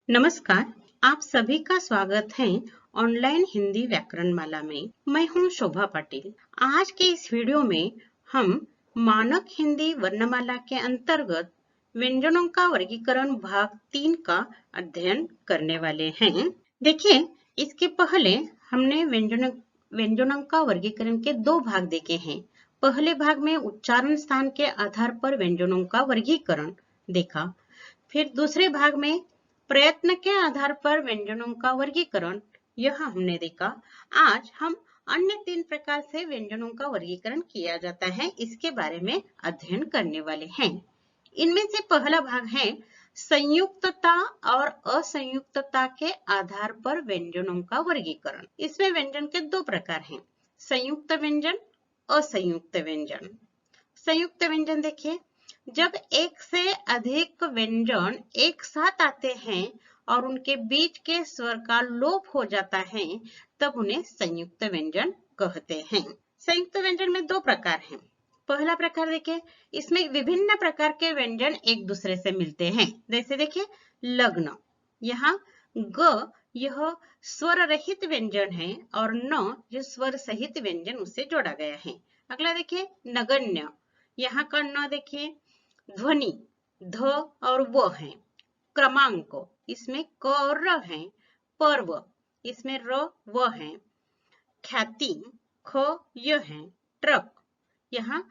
नमस्कार। आप सभी का स्वागत है ऑनलाइन हिंदी व्याकरण माला में। मैं हूं शोभा पाटिल। आज के इस वीडियो में हम मानक हिंदी वर्णमाला के अंतर्गत व्यंजनों का वर्गीकरण भाग 3 का अध्ययन करने वाले हैं। देखिए, इसके पहले हमने व्यंजनों का वर्गीकरण के 2 भाग देखे हैं। पहले भाग में उच्चारण स्थान के आधार पर व्यंजनों का वर्गीकरण देखा। फिर दूसरे भाग में प्रयत्न के आधार पर व्यंजनों का वर्गीकरण यह हमने देखा। आज हम अन्य 3 प्रकार से व्यंजनों का वर्गीकरण किया जाता है, इसके बारे में अध्ययन करने वाले हैं। इनमें से पहला भाग है संयुक्तता और असंयुक्तता के आधार पर व्यंजनों का वर्गीकरण। इसमें व्यंजन के 2 प्रकार हैं, संयुक्त व्यंजन, असंयुक्त व्यंजन। संयुक्त व्यंजन देखिए, जब एक से अधिक व्यंजन एक साथ आते हैं और उनके बीच के स्वर का लोप हो जाता है, तब उन्हें संयुक्त व्यंजन कहते हैं। संयुक्त व्यंजन में 2 प्रकार हैं। पहला प्रकार देखिए, इसमें विभिन्न प्रकार के व्यंजन एक दूसरे से मिलते हैं। जैसे देखिए, लग्न, यहाँ ग यह स्वर रहित व्यंजन है और न यह स्वर सहित व्यंजन उससे जोड़ा गया है। अगला देखिए, नगण्य, यहाँ का न देखिए ध्वनि ध और व है। क्रमांक, इसमें क और र है। पर्व, इसमें र व है। ख्याति, ख य है। ट्रक, यहाँ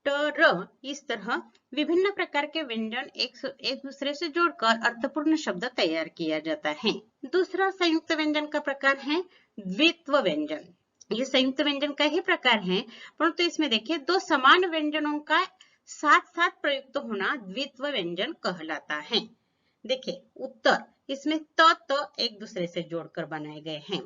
ट र। इस तरह विभिन्न प्रकार के व्यंजन एक दूसरे से जोड़कर अर्थपूर्ण शब्द तैयार किया जाता है। दूसरा संयुक्त व्यंजन का प्रकार है द्वित्व व्यंजन। ये संयुक्त व्यंजन का ही प्रकार है, परंतु इसमें देखिए 2 समान व्यंजनों का साथ साथ प्रयुक्त होना द्वित्व व्यंजन कहलाता है। देखिए, उत्तर, इसमें त एक दूसरे से जोड़कर बनाए गए हैं।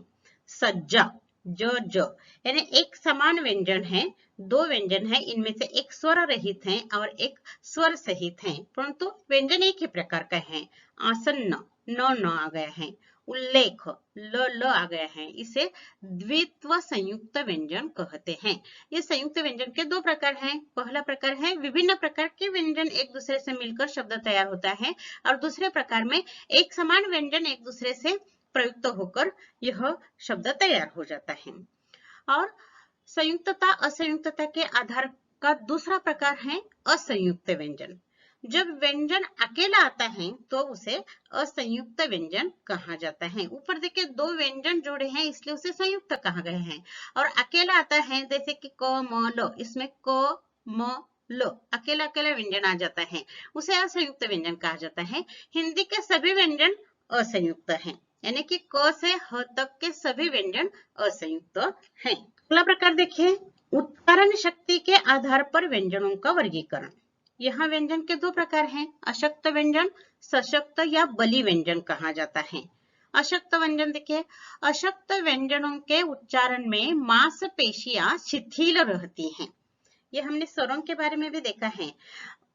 सज्जा, ज यानी एक समान व्यंजन है, 2 व्यंजन है, इनमें से एक स्वर रहित है और एक स्वर सहित है, परंतु व्यंजन एक ही प्रकार का है। आसन्न, न आ गया है। उल्लेख, ल आ गया है। इसे द्वित्व संयुक्त व्यंजन कहते हैं। ये संयुक्त व्यंजन के 2 प्रकार हैं। पहला प्रकार है विभिन्न प्रकार के व्यंजन एक दूसरे से मिलकर शब्द तैयार होता है, और दूसरे प्रकार में एक समान व्यंजन एक दूसरे से प्रयुक्त होकर यह शब्द तैयार हो जाता है। और संयुक्तता असंयुक्तता के आधार का दूसरा प्रकार है असंयुक्त व्यंजन। जब व्यंजन अकेला आता है तो उसे असंयुक्त व्यंजन कहा जाता है। ऊपर देखिए 2 व्यंजन जोड़े हैं, इसलिए उसे संयुक्त कहा गया है। और अकेला आता है जैसे कि क म ल, इसमें क म ल अकेला अकेला व्यंजन आ जाता है, उसे असंयुक्त व्यंजन कहा जाता है। हिंदी के सभी व्यंजन असंयुक्त हैं, यानी कि क से ह तक के सभी व्यंजन असंयुक्त हैं। अगला प्रकार देखिए, उच्चारण शक्ति के आधार पर व्यंजनों का वर्गीकरण। यहाँ व्यंजन के 2 प्रकार हैं, अशक्त व्यंजन, सशक्त या बलि व्यंजन कहा जाता है। अशक्त व्यंजन देखिए, अशक्त व्यंजनों के उच्चारण में मांसपेशियां शिथिल रहती हैं। ये हमने स्वरों के बारे में भी देखा है।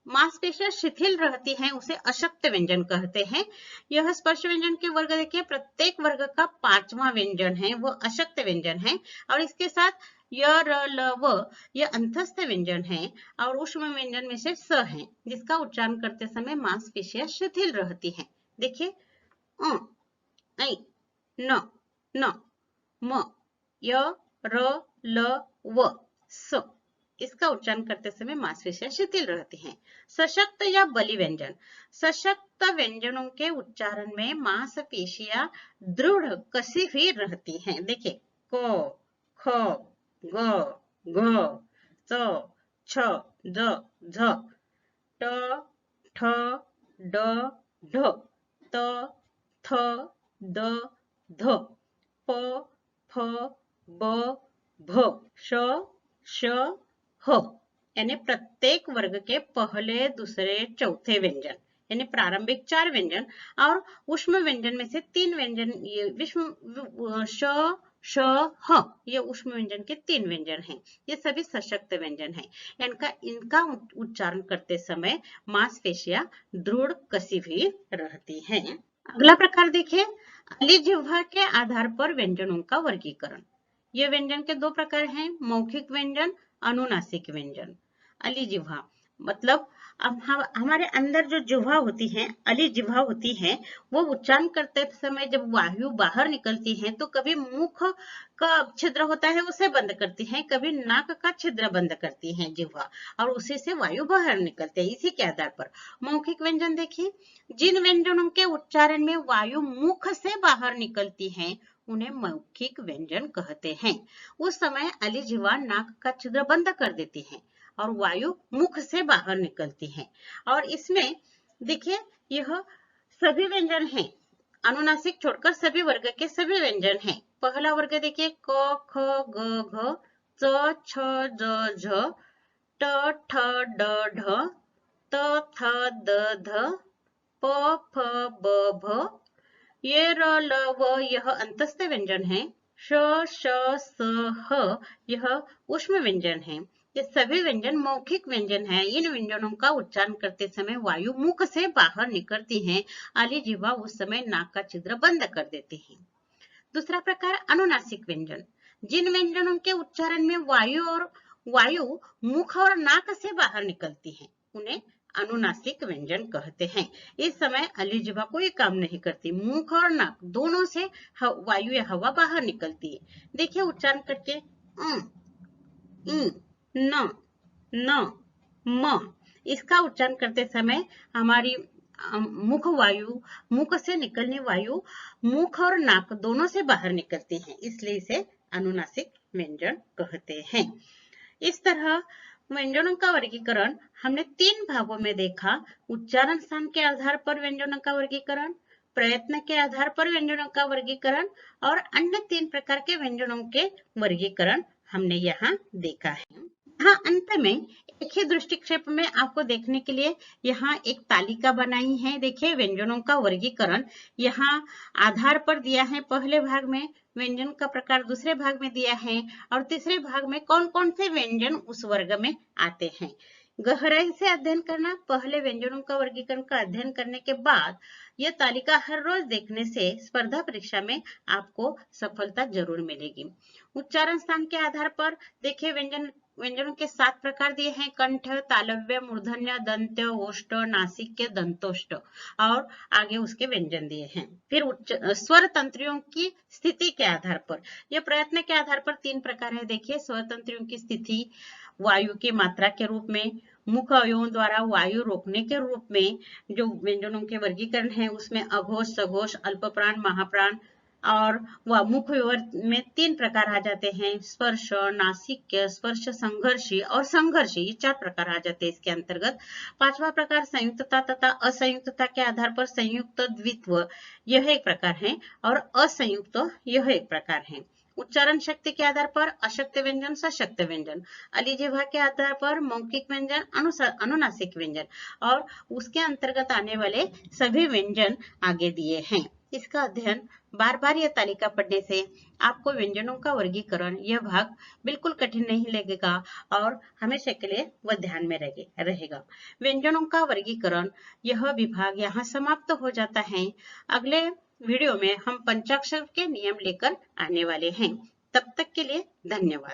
मांसपेशियां शिथिल रहती हैं, उसे अशक्त व्यंजन कहते हैं। यह स्पर्श व्यंजन के वर्ग देखिए, प्रत्येक वर्ग का 5वां व्यंजन है, वो अशक्त व्यंजन है। और इसके साथ य र ल व यह अंतस्थ व्यंजन है, और ऊष्म व्यंजन में से स है, जिसका उच्चारण करते समय मांसपेशियां शिथिल रहती हैं। देखिए, अ, ऐ, न, म, य, र, ल, व, स, इसका उच्चारण करते समय मांसपेशियां शिथिल रहती हैं। सशक्त या बलि व्यंजन, सशक्त व्यंजनों के उच्चारण में मांसपेशियां दृढ़ कसी हुई रहती हैं। देखिए, क, ख, ग, घ, च, छ, ज, झ, ट, ठ, ड, ढ, त, थ, द, ध, प, फ, ब, भ, श, श, ह, यानी प्रत्येक वर्ग के पहले, दूसरे, चौथे व्यंजन, यानी प्रारंभिक 4 व्यंजन, और ऊष्म व्यंजन में से 3 व्यंजन, ये विष्म श, श, ह, ये ऊष्म व्यंजन के 3 व्यंजन हैं। ये सभी सशक्त व्यंजन हैं। इनका उच्चारण करते समय मांसपेशियां दृढ़ कसी हुई रहती हैं। अगला प्रकार देखिए, अलिजिह्वा के आधार पर व्यंजनों का वर्गीकरण। ये व्यंजन के 2 प्रकार हैं, मौखिक व्यंजन, अनुनासिक व्यंजन। अलिजिह्वा मतलब हमारे अंदर जो जिह्वा होती है, अली जिह्वा होती है, वो उच्चारण करते समय जब वायु बाहर निकलती है तो कभी मुख का छिद्र होता है उसे बंद करती है, कभी नाक का छिद्र बंद करती है जिह्वा, और उसी से वायु बाहर निकलते हैं। इसी के आधार पर मौखिक व्यंजन देखिए, जिन व्यंजनों के उच्चारण में वायु मुख से बाहर निकलती है उन्हें मौखिक व्यंजन कहते हैं। उस समय अली जिह्वा नाक का छिद्र बंद कर देती है और वायु मुख से बाहर निकलती है। और इसमें देखिए यह सभी व्यंजन हैं, अनुनासिक छोड़कर सभी वर्ग के सभी व्यंजन हैं। पहला वर्ग देखिए, क ख ग घ च छ ज झ ट ठ ड ढ त थ द ध प फ ब भ, ये र ल व यह अंतस्थ व्यंजन है। श श स ह यह ऊष्म व्यंजन है। ये सभी व्यंजन मौखिक व्यंजन है। इन व्यंजनों का उच्चारण करते समय वायु मुख से बाहर निकलती है, अली जिह्वा उस समय नाक का छिद्र बंद कर देती है। दूसरा प्रकार अनुनासिक व्यंजन, जिन व्यंजनों के उच्चारण में वायु मुख और नाक से बाहर निकलती है उन्हें अनुनासिक व्यंजन कहते हैं। इस समय अली जिह्वा कोई काम नहीं करती, मुख और नाक दोनों से वायु या हवा बाहर निकलती है। देखिए उच्चारण करके, न न म, इसका उच्चारण करते समय हमारी मुख से निकलने वायु मुख और नाक दोनों से बाहर निकलती है, इसलिए इसे अनुनासिक व्यंजन कहते हैं। इस तरह व्यंजनों का वर्गीकरण हमने 3 भागों में देखा। उच्चारण स्थान के आधार पर व्यंजनों का वर्गीकरण, प्रयत्न के आधार पर व्यंजनों का वर्गीकरण और अन्य 3 प्रकार के व्यंजनों के वर्गीकरण हमने यहाँ देखा है। हाँ, अंत में एक ही दृष्टिक्षेप में आपको देखने के लिए यहाँ एक तालिका बनाई है। देखिए व्यंजनों का वर्गीकरण यहाँ आधार पर दिया है, पहले भाग में व्यंजन का प्रकार दूसरे भाग में दिया है और तीसरे भाग में कौन कौन से व्यंजन उस वर्ग में आते हैं। गहराई से अध्ययन करना, पहले व्यंजनों का वर्गीकरण का अध्ययन करने के बाद यह तालिका हर रोज देखने से स्पर्धा परीक्षा में आपको सफलता जरूर मिलेगी। उच्चारण स्थान के आधार पर देखिए व्यंजनों के 7 प्रकार दिए हैं, कंठ, तालव्य, मूर्धन्य, दंत्य, ओष्ठ, नासिक्य, दंतोष्ठ, और आगे उसके व्यंजन दिए हैं। फिर स्वर तंत्रियों की स्थिति के आधार पर, यह प्रयत्न के आधार पर 3 प्रकार है। देखिए स्वर तंत्रियों की स्थिति, वायु की मात्रा के रूप में, मुख अवयवों द्वारा वायु रोकने के रूप में जो व्यंजनों के वर्गीकरण है उसमें अघोष, सघोष, अल्पप्राण, महाप्राण, और वह मुख में 3 प्रकार आ जाते हैं, स्पर्श, नासिक्य, स्पर्श संघर्षी और संघर्षी, ये 4 प्रकार आ जाते हैं इसके अंतर्गत। 5वां प्रकार संयुक्तता तथा असंयुक्तता के आधार पर संयुक्त, द्वित्व, यह एक प्रकार है, और असंयुक्त यह एक प्रकार है। उच्चारण शक्ति के आधार पर अशक्त व्यंजन, सशक्त व्यंजन, अली जिह्वा के आधार पर मौखिक व्यंजन, अनुनासिक व्यंजन, और उसके अंतर्गत आने वाले सभी व्यंजन आगे दिए हैं। इसका अध्ययन बार बार यह तालिका पढ़ने से आपको व्यंजनों का वर्गीकरण यह भाग बिल्कुल कठिन नहीं लगेगा और हमेशा के लिए वह ध्यान में रहेगा। व्यंजनों का वर्गीकरण यह विभाग यहाँ समाप्त हो जाता है। अगले वीडियो में हम पंचाक्षर के नियम लेकर आने वाले हैं। तब तक के लिए धन्यवाद।